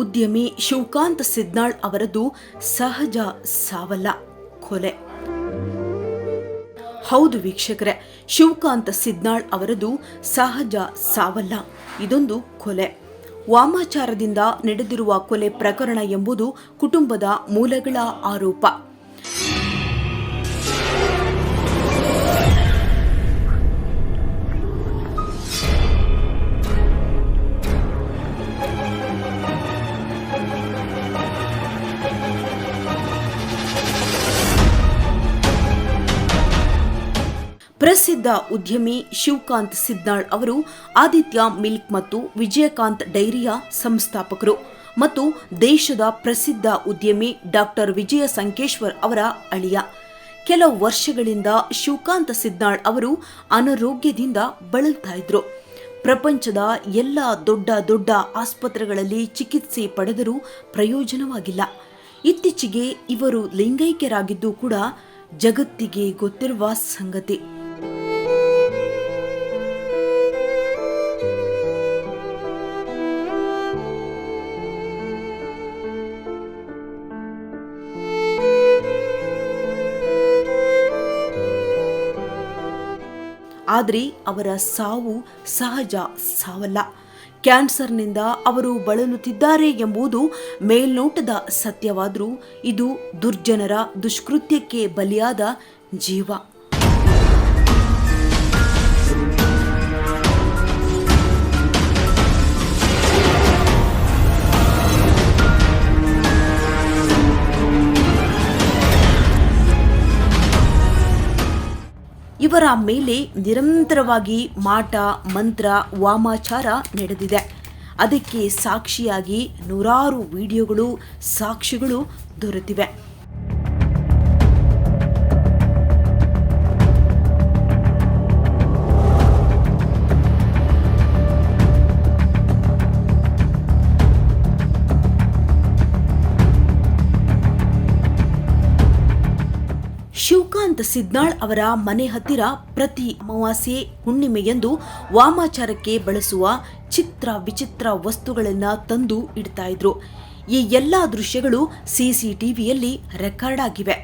ಉದ್ಯಮಿ ಶಿವಕಾಂತ್ ಸಿದ್ನಾಳ್ ಅವರದು ಸಹಜ ಸಾವಲ್ಲ, ಕೊಲೆ. ಹೌದು ವೀಕ್ಷಕರೇ, ಶಿವಕಾಂತ್ ಸಿದ್ನಾಳ್ ಅವರದು ಸಹಜ ಸಾವಲ್ಲ, ಇದೊಂದು ಕೊಲೆ. ವಾಮಾಚಾರದಿಂದ ನಡೆದಿರುವ ಕೊಲೆ ಪ್ರಕರಣ ಎಂಬುದು ಕುಟುಂಬದ ಮೂಲಗಳ ಆರೋಪ. ಪ್ರಸಿದ್ಧ ಉದ್ಯಮಿ ಶಿವಕಾಂತ್ ಸಿದ್ನಾಳ್ ಅವರು ಆದಿತ್ಯ ಮಿಲ್ಕ್ ಮತ್ತು ವಿಜಯಕಾಂತ್ ಡೈರಿಯ ಸಂಸ್ಥಾಪಕರು ಮತ್ತು ದೇಶದ ಪ್ರಸಿದ್ಧ ಉದ್ಯಮಿ ಡಾಕ್ಟರ್ ವಿಜಯ ಸಂಕೇಶ್ವರ್ ಅವರ ಅಳಿಯ. ಕೆಲವು ವರ್ಷಗಳಿಂದ ಶಿವಕಾಂತ್ ಸಿದ್ನಾಳ್ ಅವರು ಅನಾರೋಗ್ಯದಿಂದ ಬಳಲ್ತಾ ಇದ್ರು. ಪ್ರಪಂಚದ ಎಲ್ಲ ದೊಡ್ಡ ದೊಡ್ಡ ಆಸ್ಪತ್ರೆಗಳಲ್ಲಿ ಚಿಕಿತ್ಸೆ ಪಡೆದರೂ ಪ್ರಯೋಜನವಾಗಿಲ್ಲ. ಇತ್ತೀಚೆಗೆ ಇವರು ಲಿಂಗೈಕ್ಯರಾಗಿದ್ದು ಕೂಡ ಜಗತ್ತಿಗೆ ಗೊತ್ತಿರುವ ಸಂಗತಿ. ಆದರೆ ಅವರ ಸಾವು ಸಹಜ ಸಾವಲ್ಲ. ಕ್ಯಾನ್ಸರ್ನಿಂದ ಅವರು ಬಳಲುತ್ತಿದ್ದಾರೆ ಎಂಬುದು ಮೇಲ್ನೋಟದ ಸತ್ಯವಾದರೂ ಇದು ದುರ್ಜನರ ದುಷ್ಕೃತ್ಯಕ್ಕೆ ಬಲಿಯಾದ ಜೀವ. ಇವರ ಮೇಲೆ ನಿರಂತರವಾಗಿ ಮಾಟ ಮಂತ್ರ ವಾಮಾಚಾರ ನಡೆದಿದೆ. ಅದಕ್ಕೆ ಸಾಕ್ಷಿಯಾಗಿ ನೂರಾರು ವಿಡಿಯೋಗಳು ಸಾಕ್ಷಿಗಳು ದೊರೆತಿವೆ. ಶಿವಕಾಂತ್ ಸಿದ್ನಾಳ್ ಅವರ ಮನೆ ಹತ್ತಿರ ಪ್ರತಿ ಅಮಾವಾಸ್ಯೆ ಹುಣ್ಣಿಮೆಯಂದು ವಾಮಾಚಾರಕ್ಕೆ ಬಳಸುವ ಚಿತ್ರ ವಿಚಿತ್ರ ವಸ್ತುಗಳನ್ನ ತಂದು ಇಡ್ತಾ ಇದ್ರು. ಈ ಎಲ್ಲಾ ದೃಶ್ಯಗಳು ಸಿಸಿಟಿವಿಯಲ್ಲಿ ರೆಕಾರ್ಡ್ ಆಗಿವೆ.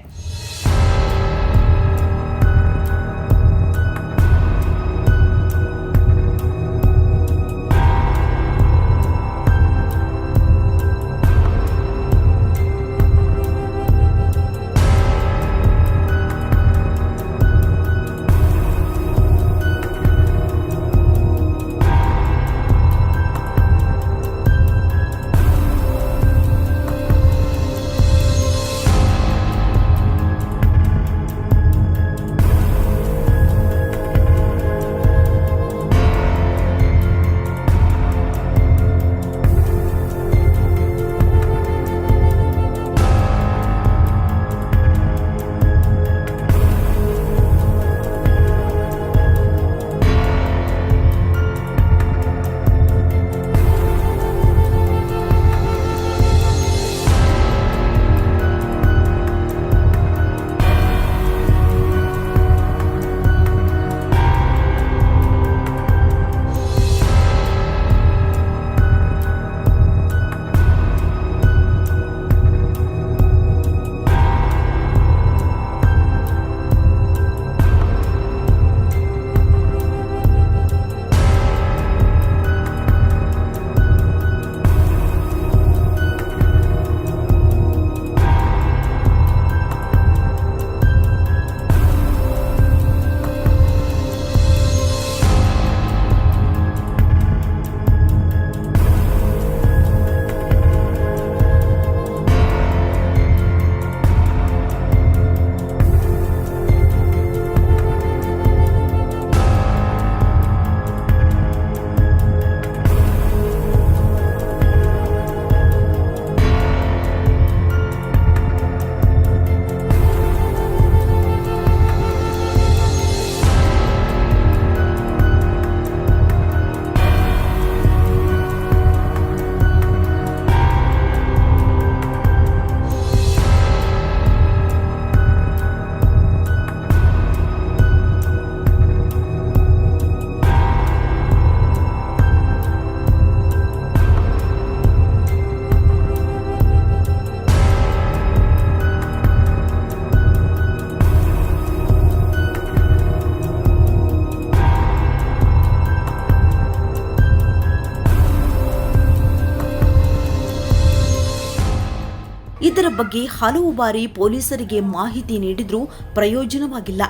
ಇದರ ಬಗ್ಗೆ ಹಲವು ಬಾರಿ ಪೊಲೀಸರಿಗೆ ಮಾಹಿತಿ ನೀಡಿದ್ರೂ ಪ್ರಯೋಜನವಾಗಿಲ್ಲ.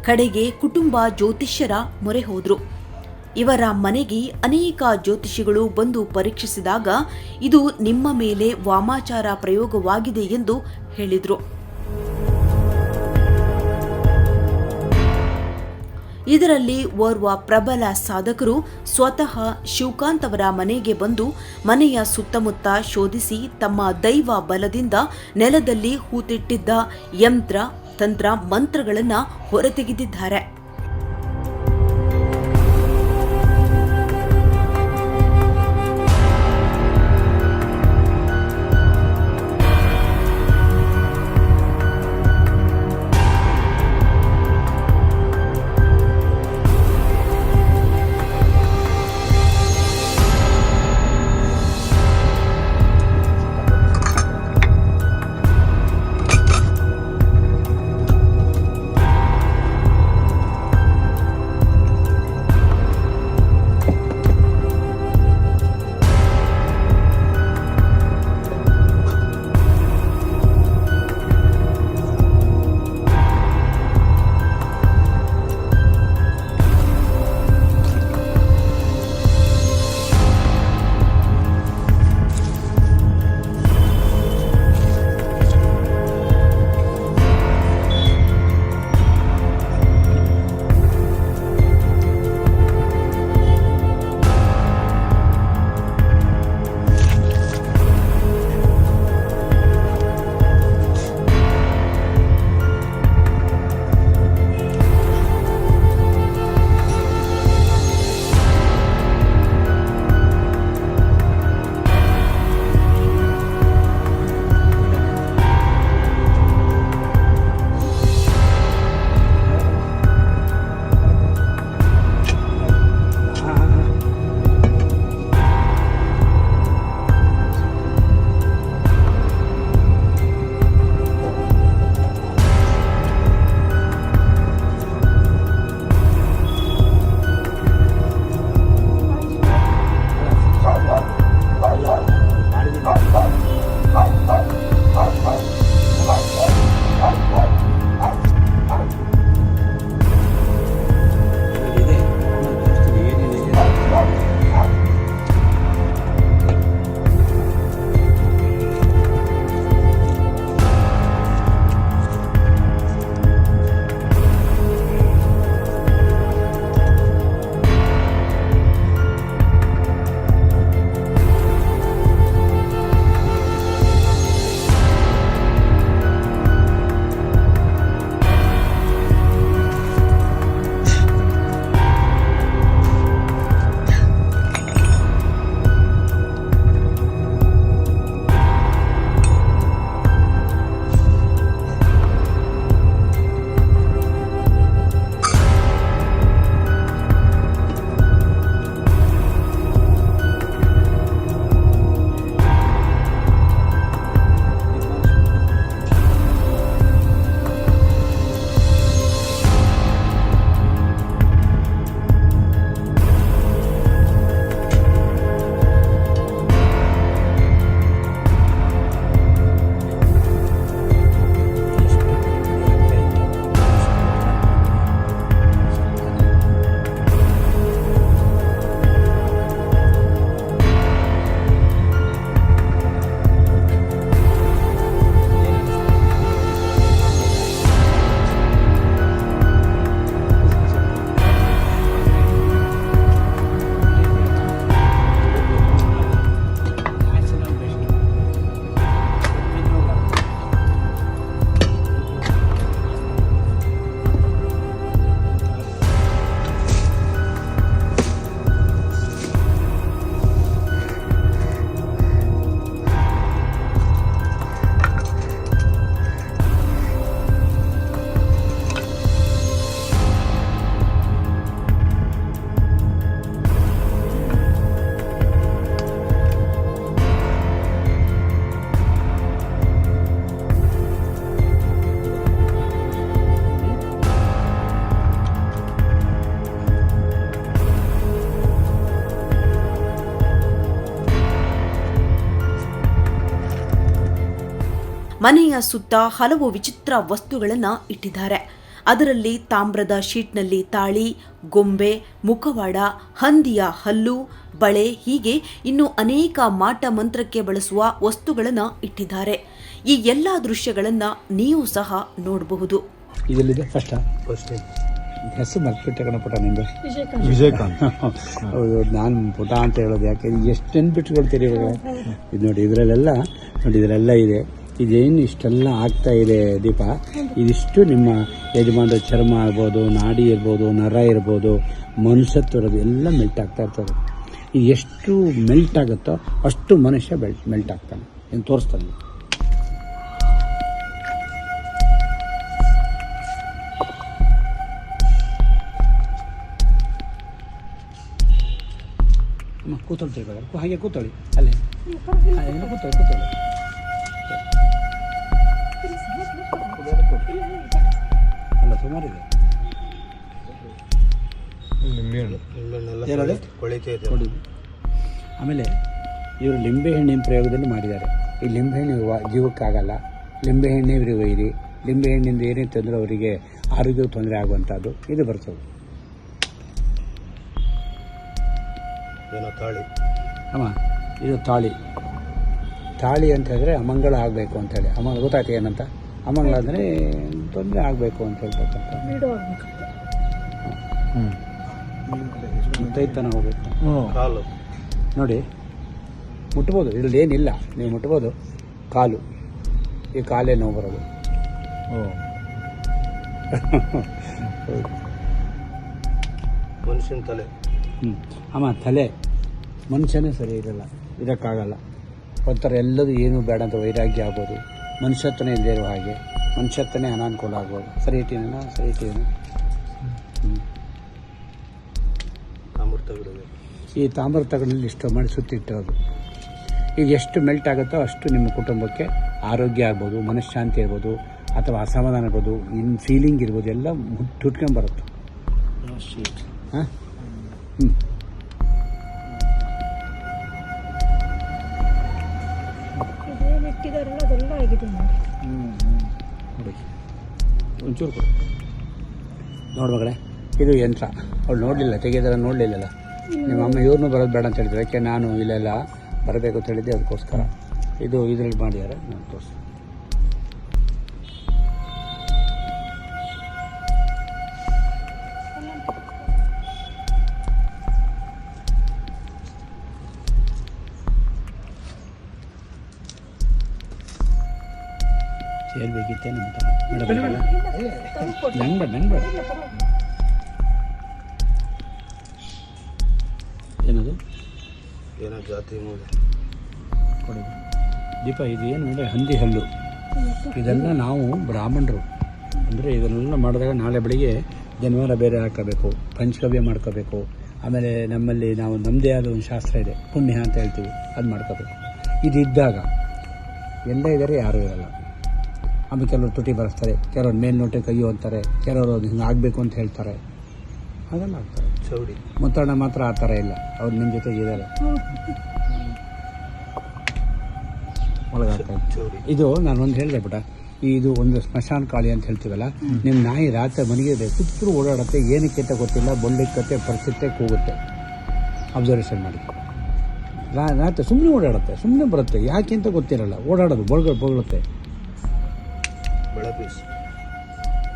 ಕಡೆಗೆ ಕುಟುಂಬ ಜ್ಯೋತಿಷ್ಯರ ಮೊರೆ ಹೋದ್ರು. ಇವರ ಮನೆಗೆ ಅನೇಕ ಜ್ಯೋತಿಷಿಗಳು ಬಂದು ಪರೀಕ್ಷಿಸಿದಾಗ ಇದು ನಿಮ್ಮ ಮೇಲೆ ವಾಮಾಚಾರ ಪ್ರಯೋಗವಾಗಿದೆ ಎಂದು ಹೇಳಿದ್ರು. ಇದರಲ್ಲಿ ಓರ್ವ ಪ್ರಬಲ ಸಾಧಕರು ಸ್ವತಃ ಶಿವಕಾಂತ್ ಅವರ ಮನೆಗೆ ಬಂದು ಮನೆಯ ಸುತ್ತಮುತ್ತ ಶೋಧಿಸಿ ತಮ್ಮ ದೈವ ಬಲದಿಂದ ನೆಲದಲ್ಲಿ ಹೂತಿಟ್ಟಿದ್ದ ಯಂತ್ರ ತಂತ್ರ ಮಂತ್ರಗಳನ್ನು ಹೊರತೆಗೆದಿದ್ದಾರೆ. ಮನೆಯ ಸುತ್ತ ಹಲವು ವಿಚಿತ್ರ ವಸ್ತುಗಳನ್ನು ಇಟ್ಟಿದ್ದಾರೆ. ಅದರಲ್ಲಿ ತಾಮ್ರದ ಶೀಟ್ನಲ್ಲಿ ತಾಳಿ, ಗೊಂಬೆ, ಮುಖವಾಡ, ಹಂದಿಯ ಹಲ್ಲು, ಬಳೆ ಹೀಗೆ ಇನ್ನು ಅನೇಕ ಮಾಟ ಮಂತ್ರಕ್ಕೆ ಬಳಸುವ ವಸ್ತುಗಳನ್ನು ಇಟ್ಟಿದ್ದಾರೆ. ಈ ಎಲ್ಲ ದೃಶ್ಯಗಳನ್ನು ನೀವು ಸಹ ನೋಡಬಹುದು. ಇದಲ್ಲಿದೆ ಫಸ್ಟ್ ಹೆಸರು ಮರ್ತ್ಬಿಟ್ಟೆ ಕಣಪುಟ ನಿಂದು ವಿಜಯಕಾಂತ್. ಹೌದು, ನಾನು ಪುಟ ಅಂತ ಹೇಳೋದು ಯಾಕೆ ಎಷ್ಟು ನೆನ್ಪಿಟ್ಕೊಳ್ತೀರಿ ಇವಾಗ. ಇದು ನೋಡಿ, ಇದರಲ್ಲೆಲ್ಲ ಇದೆ. ಇದೇನು ಇಷ್ಟೆಲ್ಲ ಆಗ್ತಾ ಇದೆ ದೀಪ, ಇದಿಷ್ಟು ನಿಮ್ಮ ಯಜಮಾನರ ಚರ್ಮ ಇರ್ಬೋದು, ನಾಡಿ ಇರ್ಬೋದು, ನರ ಇರ್ಬೋದು, ಮನುಷ್ಯತ್ವ ಇರೋದು ಎಲ್ಲ ಮೆಲ್ಟ್ ಆಗ್ತಾ ಇರ್ತದೆ. ಇದು ಎಷ್ಟು ಮೆಲ್ಟ್ ಆಗುತ್ತೋ ಅಷ್ಟು ಮನುಷ್ಯ ಮೆಲ್ಟ್ ಆಗ್ತಾನೆ. ಏನು ತೋರಿಸ್ತಾನೆ. ಕೂತೊಳ್ತೀವಿ ಹಾಗೆ ಕೂತೊಳಿ, ಅಲ್ಲೇ ಕೂತೊಳಿ. ಅಲ್ಲ ಸುಮಾರಿದೆ. ಆಮೇಲೆ ಇವರು ಲಿಂಬೆಹಣ್ಣಿನ ಪ್ರಯೋಗದಲ್ಲಿ ಮಾಡಿದ್ದಾರೆ. ಈ ಲಿಂಬೆಹಣ್ಣು ಜೀವಕ್ಕಾಗಲ್ಲ, ಲಿಂಬೆಹಣ್ಣೆ ಇವರಿಗೆ ಒಯ್ಯಿರಿ, ಲಿಂಬೆಹಣ್ಣಿಂದ ಏನೇ ತೊಂದರೆ ಅವರಿಗೆ ಆರೋಗ್ಯಕ್ಕೆ ತೊಂದರೆ ಆಗುವಂಥದ್ದು ಇದು ಬರ್ತದೆ. ಏನೋ ತಾಳಿ ಅಮ್ಮ, ಇದು ತಾಳಿ ಅಂತ ಹೇಳಿದ್ರೆ ಅಮಂಗಳ ಆಗಬೇಕು ಅಂತೇಳಿ. ಗೊತ್ತಾಯ್ತು ಏನಂತ? ಅಮಂಗಳ ಅಂದರೆ ತೊಂದರೆ ಆಗಬೇಕು ಅಂತ ಹೇಳ್ಬೇಕಂತ, ತೈತನ ಹೋಗ್ಬೇಕು. ಕಾಲು ನೋಡಿ, ಮುಟ್ಬೋದು, ಇದ್ರಲ್ಲಿ ಏನಿಲ್ಲ, ನೀವು ಮುಟ್ಬೋದು. ಕಾಲು, ಈ ಕಾಲೇ ನೋವು ಬರೋದು. ಮನುಷ್ಯನ ತಲೆ. ಅಮ್ಮ, ತಲೆ ಮನುಷ್ಯನೇ ಸರಿ ಇರಲ್ಲ, ಇದಕ್ಕಾಗಲ್ಲ. ಒಂಥರ ಎಲ್ಲದೂ ಏನೂ ಬೇಡ ಅಂತ ವೈರಾಗ್ಯ ಆಗ್ಬೋದು, ಮನುಷ್ಯತ್ವನೇ ಇಲ್ಲದೇ ಇರೋ ಹಾಗೆ, ಮನುಷ್ಯತ್ವನೇ ಅನಾನುಕೂಲ ಆಗ್ಬೋದು. ಸರಿ ಇಟ್ಟಿನ ಈ ತಾಮ್ರ ತಗಡಲ್ಲಿ ಇಷ್ಟು ಮಾಡಿ ಸುತ್ತಿಟ್ಟಿರೋದು. ಈಗ ಎಷ್ಟು ಮೆಲ್ಟ್ ಆಗುತ್ತೋ ಅಷ್ಟು ನಿಮ್ಮ ಕುಟುಂಬಕ್ಕೆ ಆರೋಗ್ಯ ಆಗ್ಬೋದು, ಮನಃಶಾಂತಿ ಇರ್ಬೋದು, ಅಥವಾ ಅಸಮಾಧಾನ ಇರ್ಬೋದು, ಇನ್ನು ಫೀಲಿಂಗ್ ಇರ್ಬೋದು, ಎಲ್ಲ ಹುಟ್ಕೊಂಡ್ಬರುತ್ತೆ. ಹಾಂ, ನೋಡಿ ಒಂಚೂರು ಕೊಡು. ನೋಡಿ ಮಗಳೇ, ಇದು ಯಂತ್ರ. ಅವಳು ನೋಡಲಿಲ್ಲ, ತೆಗೆಯೋದೆಲ್ಲ ನೋಡಲಿಲ್ಲಲ್ಲ. ನಿಮ್ಮ ಅಮ್ಮ ಇವ್ರನ್ನೂ ಬರೋದು ಬೇಡ ಅಂತ ಹೇಳಿದ್ರು. ಯಾಕೆ ನಾನು ಇಲ್ಲೆಲ್ಲ ಬರಬೇಕು ಅಂತ ಹೇಳಿದ್ದೆ, ಅದಕ್ಕೋಸ್ಕರ. ಇದು ಇದರಲ್ಲಿ ಮಾಡಿದ್ದಾರೆ, ನಾನು ತೋರಿಸಿ. ಸೇರ್ಬೇಕಿತ್ತೇ ನಮ್ಮ ನಂಗೆ ಬೇಡ. ಏನದು? ಏನೋ ಜಾತಿ ಮೂಲೆ ಕೊಡಿ ದೀಪ. ಇದು ಏನು ಅಂದರೆ ಹಂದಿ ಹಲ್ಲು. ಇದೆಲ್ಲ ನಾವು ಬ್ರಾಹ್ಮಣರು ಅಂದರೆ ಇದನ್ನೆಲ್ಲ ಮಾಡಿದಾಗ ನಾಳೆ ಬೆಳಿಗ್ಗೆ ಜನ್ವಾರ ಬೇರೆ ಹಾಕೋಬೇಕು, ಪಂಚಗವ್ಯ ಮಾಡ್ಕೋಬೇಕು. ಆಮೇಲೆ ನಮ್ಮಲ್ಲಿ ನಾವು ನಮ್ಮದೇ ಆದ ಒಂದು ಶಾಸ್ತ್ರ ಇದೆ, ಪುಣ್ಯ ಅಂತ ಹೇಳ್ತೀವಿ, ಅದು ಮಾಡ್ಕೋಬೇಕು. ಇದು ಇದ್ದಾಗ ಎಲ್ಲ ಇದ್ದಾರೆ, ಯಾರೂ ಇರಲ್ಲ. ಆಮೇಲೆ ಕೆಲವರು ತುಟಿ ಬರೆಸ್ತಾರೆ, ಕೆಲವರು ಮೇಲ್ನೋಟೆ ಕೈಯು ಅಂತಾರೆ, ಕೆಲವರು ಅದು ಹಿಂಗೆ ಆಗಬೇಕು ಅಂತ ಹೇಳ್ತಾರೆ, ಅದೆಲ್ಲ ಆಗ್ತಾರೆ. ಚೌಡಿ ಮುತ್ತಣ್ಣ ಮಾತ್ರ ಆ ಥರ ಇಲ್ಲ, ಅವ್ರು ನಿಮ್ಮ ಜೊತೆಗೆ ಇದ್ದಾರೆ. ಒಳಗಾಗ್ತಾ ಚೌಡಿ. ಇದು ನಾನು ಒಂದು ಹೇಳಿದೆ ಬಿಡ, ಇದು ಒಂದು ಸ್ಮಶಾನ ಕಾಳಿ ಅಂತ ಹೇಳ್ತೀವಲ್ಲ, ನಿಮ್ಮ ನಾಯಿ ರಾತ್ರಿ ಮನೆಗೆ ಸುತ್ತಲೂ ಓಡಾಡುತ್ತೆ, ಏನಕ್ಕೆ ಅಂತ ಗೊತ್ತಿಲ್ಲ, ಬೊಳ್ಳಿಕ್ಕತ್ತೆ, ಪರಿಸ್ಥಿತಿ ಕೂಗುತ್ತೆ. ಅಬ್ಸರ್ವೇಷನ್ ಮಾಡಿ. ರಾತ್ರಿ ಸುಮ್ಮನೆ ಓಡಾಡುತ್ತೆ, ಸುಮ್ಮನೆ ಬರುತ್ತೆ, ಯಾಕೆ ಅಂತ ಗೊತ್ತಿರಲ್ಲ, ಓಡಾಡೋದು ಬೊಗಳುತ್ತೆ.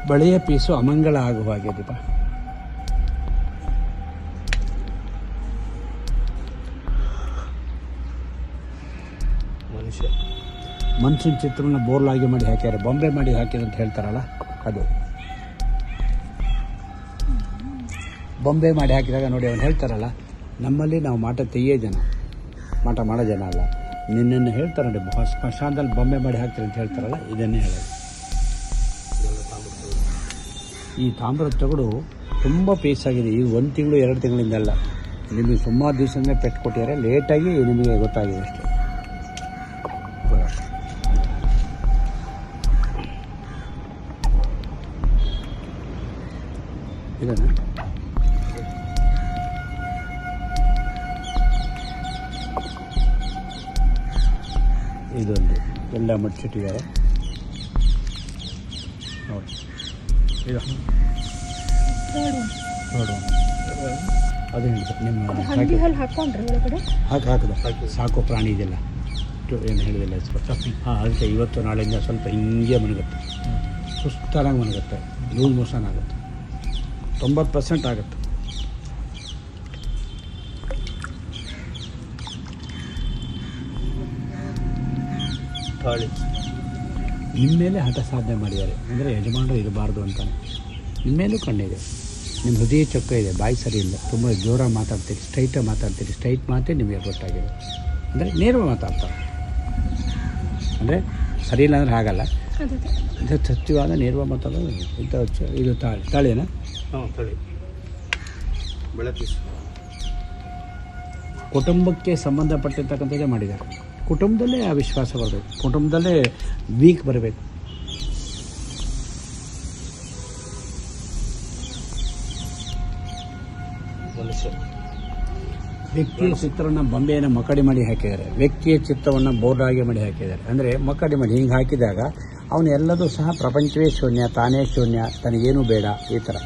ಬಳೆಯ ಪೀಸು ಅಮಂಗಳ ಆಗುವ ಹಾಗೆ ದೀಪ. ಮನುಷ್ಯನ ಚಿತ್ರನ ಬೋರ್ಲಾಗಿ ಮಾಡಿ ಹಾಕ್ಯಾರೆ, ಬೊಂಬೆ ಮಾಡಿ ಹಾಕಿದ್ರು ಅಂತ ಹೇಳ್ತಾರಲ್ಲ, ಅದು ಬೊಂಬೆ ಮಾಡಿ ಹಾಕಿದಾಗ ನೋಡಿ, ಅವನು ಹೇಳ್ತಾರಲ್ಲ, ನಮ್ಮಲ್ಲಿ ನಾವು ಮಾಟ ತೆಯ್ಯೇ ಜನ, ಮಾಟ ಮಾಡೋ ಜನ ಅಲ್ಲ. ನಿನ್ನನ್ನು ಹೇಳ್ತಾರೆ ನೋಡಿ, ಸ್ಮಶಾನದಲ್ಲಿ ಬೊಂಬೆ ಮಾಡಿ ಹಾಕ್ತಾರೆ ಅಂತ ಹೇಳ್ತಾರಲ್ಲ, ಇದನ್ನೇ ಹೇಳೋದು. ಈ ತಾಮ್ರದ ತಗಡು ತುಂಬ ಪೀಸಾಗಿದೆ. ಈಗ 1 ತಿಂಗಳು 2 ತಿಂಗಳಿಂದಲ್ಲ, ನಿಮಗೆ ಸುಮಾರು ದಿವಸದಿಂದ ಪೆಟ್ಟು ಕೊಟ್ಟಿದ್ದಾರೆ. ಲೇಟಾಗಿ ನಿಮಗೆ ಗೊತ್ತಾಗಿದೆ ಅಷ್ಟೇ. ಇದನ್ನು ಇದೊಂದು ಎಲ್ಲ ಮಡ್ಚಿಟ್ಟಿದ್ದಾರೆ. ನೋಡಿ ಇದು ನೋಡು ಅದು ಹೇಳ್ತಾರೆ ನಿಮ್ಮ ಹಾಕಿದ ಸಾಕೋ ಪ್ರಾಣಿ ಇದೆಲ್ಲ ಏನು ಹೇಳಿದಿಲ್ಲ ಸ್ವಲ್ಪ ಹಾಂ ಅದಕ್ಕೆ ಇವತ್ತು ನಾಳೆಯಿಂದ ಸ್ವಲ್ಪ ಹಿಂಗೆ ಮನಗುತ್ತೆ ಸುಸ್ತಾಗಿ ಮನಗುತ್ತೆ ಲೂಸ್ ಮೋಷನ್ ಆಗುತ್ತೆ 90% ಆಗುತ್ತೆ. ತಾಳಿ ನಿಮ್ಮ ಮೇಲೆ ಹಠ ಸಾಧನೆ ಮಾಡಿದ್ದಾರೆ ಅಂದರೆ ಯಜಮಾನರು ಇರಬಾರ್ದು ಅಂತಾನೆ. ನಿಮ್ಮ ಮೇಲೂ ಕಣ್ಣಿದೆ, ನಿಮ್ಮ ಹೃದಯ ಚೊಕ್ಕ ಇದೆ, ಬಾಯಿ ಸರಿ ಇಲ್ಲ, ತುಂಬ ಜೋರಾಗಿ ಮಾತಾಡ್ತೀರಿ, ಸ್ಟ್ರೈಟಾಗಿ ಮಾತಾಡ್ತೀರಿ. ಸ್ಟ್ರೈಟ್ ಮಾತೇ ನಿಮಗೆ ಗೊತ್ತಾಗಿದೆ, ಅಂದರೆ ನೇರವಾಗಿ ಮಾತಾಡ್ತಾರೆ. ಅಂದರೆ ಸರಿ ಇಲ್ಲ ಅಂದರೆ ಹಾಗಲ್ಲ, ಇದು ಸತ್ಯವಾದ ನೇರವಾಗಿ ಮಾತಾಡೋದು. ಇದು ತಾಳಿನಾ? ಹಾಂ ತಳಿ ಬೆಳಕು ಕುಟುಂಬಕ್ಕೆ ಸಂಬಂಧಪಟ್ಟಿರ್ತಕ್ಕಂಥದ್ದೇ ಮಾಡಿದ್ದಾರೆ. ಕುಟುಂಬದಲ್ಲೇ ಆ ವಿಶ್ವಾಸ ಬರಬೇಕು, ಕುಟುಂಬದಲ್ಲೇ ವೀಕ್ ಬರಬೇಕು. ಮನುಷ್ಯ ವ್ಯಕ್ತಿಯ ಚಿತ್ರವನ್ನು ಬೊಂಬೆಯನ್ನು ಮಕ್ಕಡಿ ಮಾಡಿ ಹಾಕಿದ್ದಾರೆ, ವ್ಯಕ್ತಿಯ ಚಿತ್ರವನ್ನು ಬೋರ್ಡಾಗಿ ಮಾಡಿ ಹಾಕಿದ್ದಾರೆ. ಅಂದರೆ ಮಕ್ಕಡಿ ಮಾಡಿ ಹಿಂಗೆ ಹಾಕಿದಾಗ ಅವನು ಎಲ್ಲದೂ ಸಹ ಪ್ರಪಂಚವೇ ಶೂನ್ಯ, ತಾನೇ ಶೂನ್ಯ, ತನಗೇನೂ ಬೇಡ, ಈ ಥರ.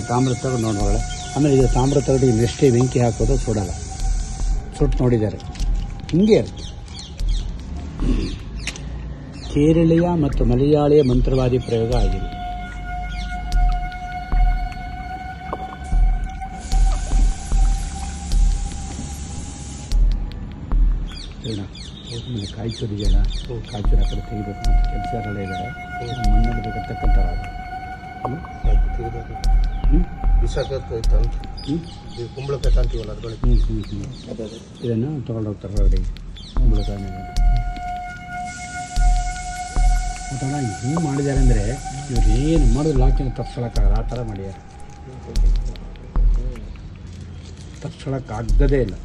ತಾಮ್ರ ತಗಡು ನೋಡಿ ಮಗಳ. ಆಮೇಲೆ ಇದು ತಾಮ್ರ ತಗಡು ಇನ್ನೆಷ್ಟೇ ಬೆಂಕಿ ಹಾಕೋದು ಸುಡಲ್ಲ, ಸುಟ್ಟು ನೋಡಿದ್ದಾರೆ. ಹಿಂಗೆ ಇರುತ್ತೆ. ಕೇರಳೀಯ ಮತ್ತು ಮಲಯಾಳಿಯ ಮಂತ್ರವಾದಿ ಪ್ರಯೋಗ ಆಗಿದೆ. ಕಾಯ್ಚೂರು ಇದೆಯಲ್ಲ, ಕಾಯ್ಚೂರು ಆ ಕಡೆ ತೆಗಿಬೇಕು ಮತ್ತು ಕೆಲಸಗಳೆಲ್ಲ ಇದ್ದಾರೆ. ಮಣ್ಣಲ್ಲಿ ಬೇಕಾಗ್ತಕ್ಕಂಥ ಕುಂಬಳಕಾಯಿ ತಾಂತೀವಲ್ಲ ಅದ್ರೊಳಗೆ ಇದನ್ನು ತೊಗೊಂಡು ಹೋಗ್ತಾರೆ ಹೊರಗಡೆ. ಕುಂಬಳಕಾಯಿ ಅದನ್ನ ಹಿಂಗೆ ಮಾಡಿದ್ದಾರೆ ಅಂದರೆ ಇವ್ರು ಏನು ಮಾಡೋದು ಲಾಕಿನ ತಪ್ಪಿಸೋಕ್ಕಾಗಲ್ಲ, ಆ ಥರ ಮಾಡಿದ್ದಾರೆ. ತಪ್ಪಿಸೋಕ್ಕಾಗದೇ ಇಲ್ಲ.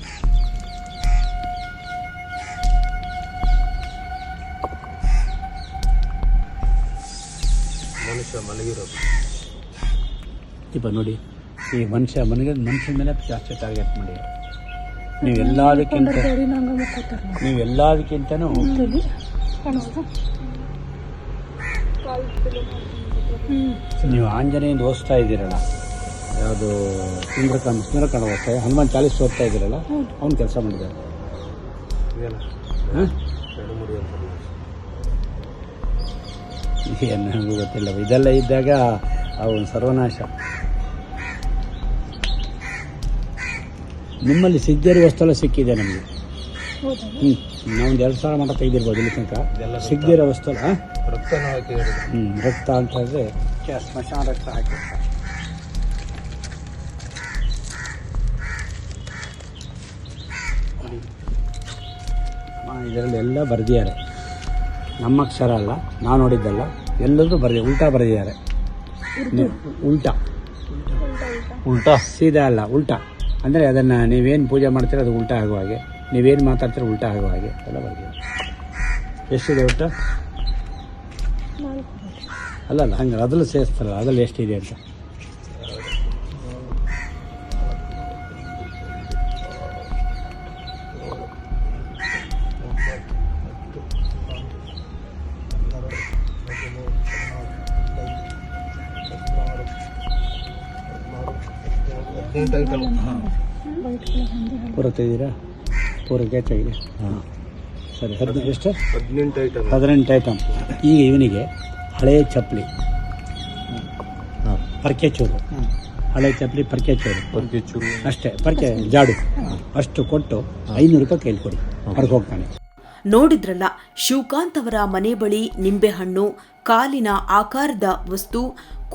ಮನುಷ್ಯ ಮಲಗಿರೋದು ಇಪ್ಪ ನೋಡಿ, ಈ ಮನುಷ್ಯನ ಮೇಲೆ ಜಾಸ್ತಿ ಟಾರ್ಗೆಟ್ ಮಾಡಿದ್ದಾರೆ. ನೀವೆಲ್ಲದಕ್ಕಿಂತನೂ ನೀವು ಆಂಜನೇಯಂದು ಓದಿಸ್ತಾ ಇದ್ದೀರಲ್ಲ, ಯಾವುದು ಸುಂದರಕಾಂಡ ಓದ್ತಾ, ಹನುಮಾನ್ ಚಾಲೀಸ್ ಓದ್ತಾ ಇದ್ದೀರಲ್ಲ, ಅವ್ನು ಕೆಲಸ ಮಾಡಿದ್ದಾರೆ. ಏನು ನನಗೂ ಗೊತ್ತಿಲ್ಲ. ಇದೆಲ್ಲ ಇದ್ದಾಗ ಅವನು ಸರ್ವನಾಶ. ನಿಮ್ಮಲ್ಲಿ ಸಿದ್ಧೇರಿ ವಸ್ತುಲ್ಲ ಸಿಕ್ಕಿದೆ ನಮಗೆ. ನಾವೊಂದು 2,000 ಮಟ್ಟ ತೆಗೆದಿರ್ಬೋದು ಇಲ್ಲಿ ತನಕ. ಸಿಗದಿರೋ ವಸ್ತು ರಕ್ತನ ಹಾಕಿದ್ದಾರೆ. ರಕ್ತ ಅಂತ ಹೇಳಿದ್ರೆ ಸ್ಮಶಾನ ರಕ್ತ ಹಾಕಿರ್ತಾರೆ. ಇದರಲ್ಲಿ ಎಲ್ಲ ಬರೆದಿದ್ದಾರೆ. ನಮ್ಮ ಅಕ್ಷರ ಅಲ್ಲ, ನಾವು ನೋಡಿದ್ದಲ್ಲ, ಎಲ್ಲರೂ ಉಲ್ಟಾ ಬರೆದಿದ್ದಾರೆ. ಉಲ್ಟಾ ಸೀದಾ ಅಲ್ಲ, ಉಲ್ಟಾ ಅಂದರೆ ಅದನ್ನು ನೀವೇನು ಪೂಜೆ ಮಾಡ್ತೀರೋ ಅದು ಉಲ್ಟಾ ಆಗುವ ಹಾಗೆ, ನೀವೇನು ಮಾತಾಡ್ತೀರೋ ಉಲ್ಟಾ ಆಗುವ ಹಾಗೆ ಎಲ್ಲ ಬರೆದಿದ್ದಾರೆ. ಎಷ್ಟಿದೆ ಒಟ್ಟು? ಅಲ್ಲ ಹಂಗೆ ಅದರಲ್ಲೂ ಸೇರಿಸ್ತಾರಲ್ಲ, ಅದರಲ್ಲಿ ಎಷ್ಟಿದೆ ಅಂತ. ಪೂರ ತೆಗೆದಿರಾ? ಪೂರಕ್ಕೆ ತೆಗಿದೆ. ಹಾಂ ಸರಿ. ಎಷ್ಟು? 18 ಐಟಮ್. ಈಗ ಇವನಿಗೆ ಹಳೆಯ ಚಪ್ಪಲಿ, ಪರ್ಕೆ ಚೂರು, ಹಳೆ ಚಪ್ಪಲಿ, ಪರ್ಕೆ ಚೂರು ಅಷ್ಟೇ, ಪರ್ಕೆ ಜಾಡು ಅಷ್ಟು ಕೊಟ್ಟು 500 ರೂಪಾಯಿ ಕೈಲಿ ಕೊಡಿ, ಹೊರಗೆ ಹೋಗ್ತಾನೆ. ನೋಡಿದ್ರಲ್ಲ, ಶಿವಕಾಂತ್ ಅವರ ಮನೆ ಬಳಿ ನಿಂಬೆಹಣ್ಣು, ಕಾಲಿನ ಆಕಾರದ ವಸ್ತು,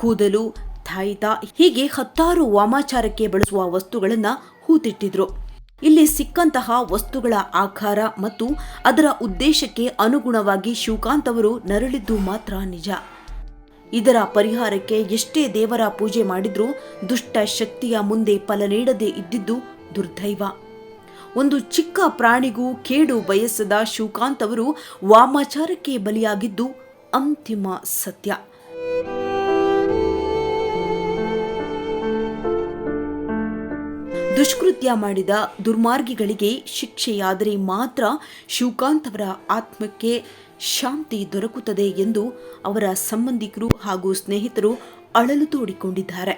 ಕೂದಲು, ತಾಯಿತ, ಹೀಗೆ 10 ವಾಮಾಚಾರಕ್ಕೆ ಬಳಸುವ ವಸ್ತುಗಳನ್ನ ಹೂತಿಟ್ಟಿದ್ರು. ಇಲ್ಲಿ ಸಿಕ್ಕಂತಹ ವಸ್ತುಗಳ ಆಕಾರ ಮತ್ತು ಅದರ ಉದ್ದೇಶಕ್ಕೆ ಅನುಗುಣವಾಗಿ ಶಿವಕಾಂತ್ ಅವರು ನರಳಿದ್ದು ಮಾತ್ರ ನಿಜ. ಇದರ ಪರಿಹಾರಕ್ಕೆ ಎಷ್ಟೇ ದೇವರ ಪೂಜೆ ಮಾಡಿದ್ರೂ ದುಷ್ಟ ಶಕ್ತಿಯ ಮುಂದೆ ಫಲ ನೀಡದೇ ಇದ್ದಿದ್ದು ದುರ್ದೈವ. ಒಂದು ಚಿಕ್ಕ ಪ್ರಾಣಿಗೂ ಕೇಡು ಬಯಸದ ಶಿವಕಾಂತ್ ಅವರು ವಾಮಾಚಾರಕ್ಕೆ ಬಲಿಯಾಗಿದ್ದು ಅಂತಿಮ ಸತ್ಯ. ದುಷ್ಕೃತ್ಯ ಮಾಡಿದ ದುರ್ಮಾರ್ಗಿಗಳಿಗೆ ಶಿಕ್ಷೆಯಾದರೆ ಮಾತ್ರ ಶಿವಕಾಂತ್ ಅವರ ಆತ್ಮಕ್ಕೆ ಶಾಂತಿ ದೊರಕುತ್ತದೆ ಎಂದು ಅವರ ಸಂಬಂಧಿಕರು ಹಾಗೂ ಸ್ನೇಹಿತರು ಅಳಲು ತೋಡಿಕೊಂಡಿದ್ದಾರೆ.